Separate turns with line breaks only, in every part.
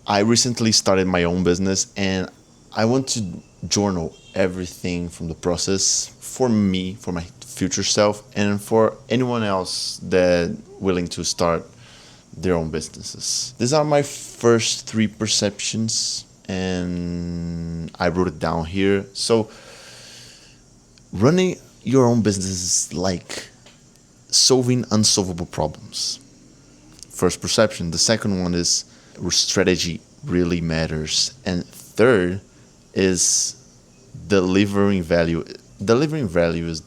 I recently started my own business and I want to journal everything from the process for me, for my future self, and for anyone else that willing to start their own businesses. These are my first three perceptions and I wrote it down here. So running your own business is like solving unsolvable problems. First perception. The second one is strategy really matters. And third is delivering value. Delivering value is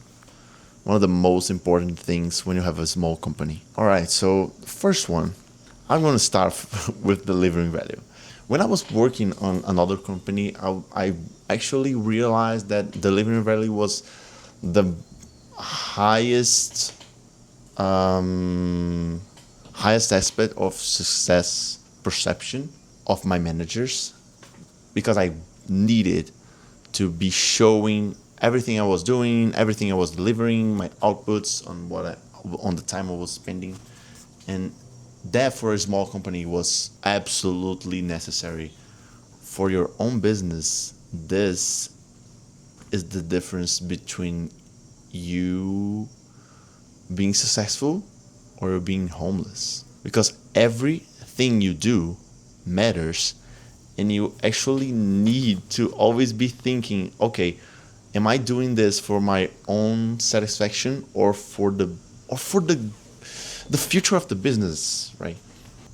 one of the most important things when you have a small company. All right, so first one, I'm going to start with delivering value. When I was working on another company, I actually realized that delivering value was the highest highest aspect of success perception of my managers, because I needed to be showing everything I was doing, everything I was delivering, my outputs on on the time I was spending, and that for a small company was absolutely necessary. For your own business, this is the difference between you being successful or being homeless, because everything you do matters, and you actually need to always be thinking, okay, am I doing this for my own satisfaction or for the future of the business, right?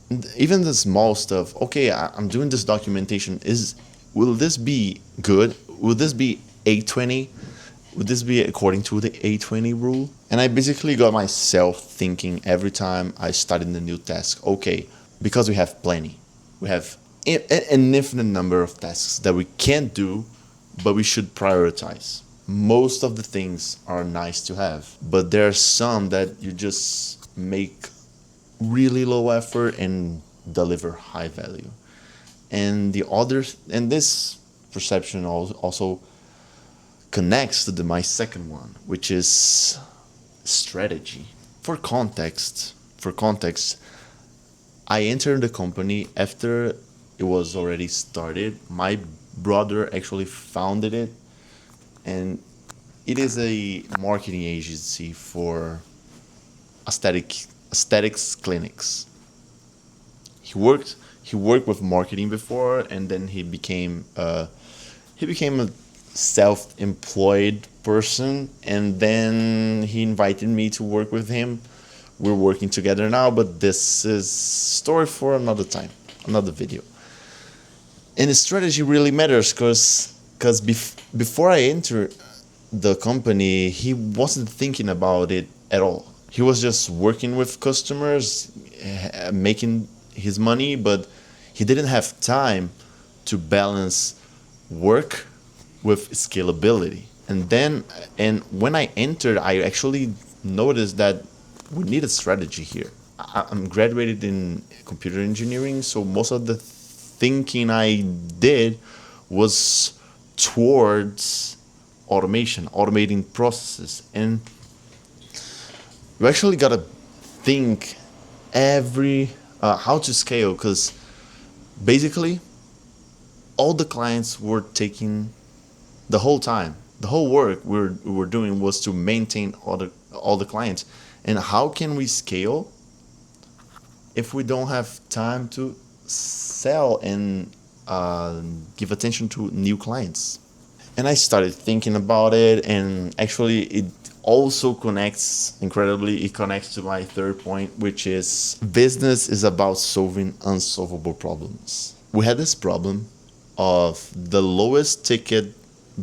And even the small stuff, okay, I'm doing this documentation, is will this be good, will this be 820, would this be according to the 820 rule? And I basically got myself thinking every time I started a new task, okay, because we have plenty. We have an infinite number of tasks that we can't do, but we should prioritize. Most of the things are nice to have, but there are some that you just make really low effort and deliver high value. And the other, and this perception also connects to my second one, which is strategy. For context, I entered the company after it was already started. My brother actually founded it, and it is a marketing agency for aesthetics clinics. He worked with marketing before, and then he became a self-employed person, and then he invited me to work with him. We're working together now, but this is story for another time, another video. And the strategy really matters, because before I entered the company, he wasn't thinking about it at all. He was just working with customers, making his money, but he didn't have time to balance work with scalability. And when I entered, I actually noticed that we need a strategy here. I'm graduated in computer engineering, so most of the thinking I did was towards automation, automating processes. And you actually gotta think every how to scale, because basically all the clients were taking the whole time. The whole work we were doing was to maintain all the clients. And how can we scale if we don't have time to sell and give attention to new clients? And I started thinking about it, and actually it also connects incredibly. It connects to my third point, which is business is about solving unsolvable problems. We had this problem of the lowest ticket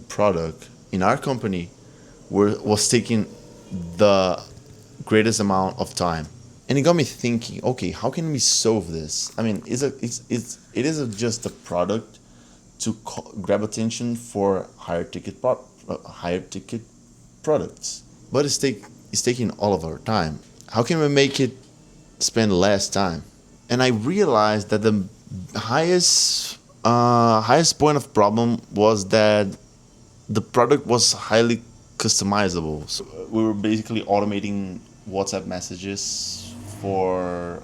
product in our company was taking the greatest amount of time. And it got me thinking, okay, how can we solve this? I mean, it isn't just a product to grab attention for higher ticket products, but it's taking all of our time. How can we make it spend less time? And I realized that the highest point of problem was that the product was highly customizable. So we were basically automating WhatsApp messages for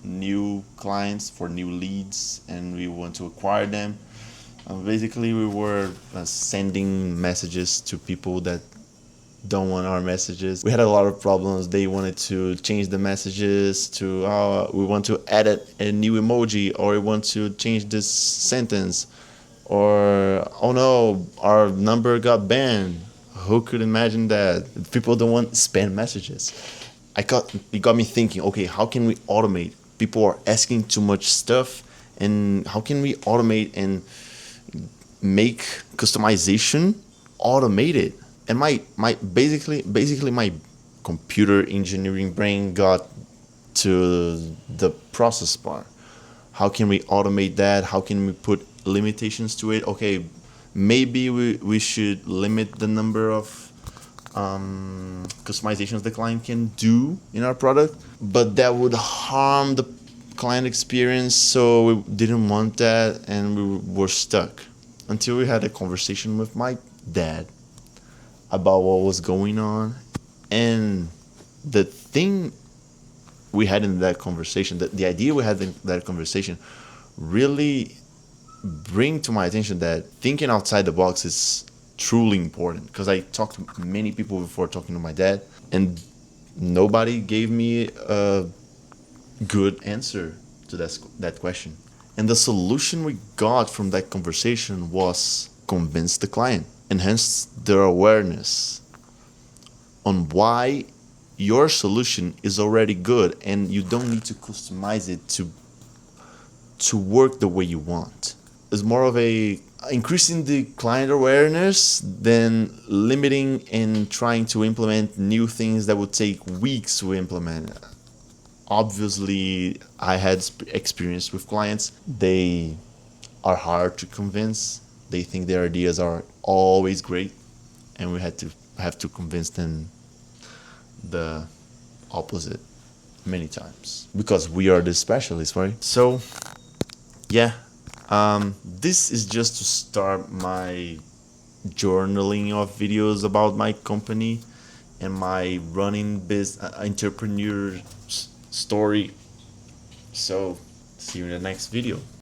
new clients, for new leads, and we want to acquire them. Basically, we were sending messages to people that don't want our messages. We had a lot of problems. They wanted to change the messages to, we want to edit a new emoji, or we want to change this sentence, or, oh no, our number got banned. Who could imagine that? People don't want spam messages. It got me thinking, okay, how can we automate? People are asking too much stuff, and how can we automate and make customization automated? And my basically my computer engineering brain got to the process part. How can we automate that? How can we put limitations to it? Okay, maybe we should limit the number of customizations the client can do in our product, but that would harm the client experience, so we didn't want that, and we were stuck until we had a conversation with my dad about what was going on. And the thing we had in that conversation, the idea we had in that conversation, really bring to my attention that thinking outside the box is truly important. Because I talked to many people before talking to my dad, and nobody gave me a good answer to that question. And the solution we got from that conversation was convince the client, enhance their awareness on why your solution is already good, and you don't need to customize it to work the way you want. It's more of a increasing the client awareness than limiting and trying to implement new things that would take weeks to implement. Obviously, I had experience with clients. They are hard to convince. They think their ideas are always great, and we have to convince them the opposite many times, because we are the specialists, right? So yeah, this is just to start my journaling of videos about my company and my running entrepreneur story. So see you in the next video.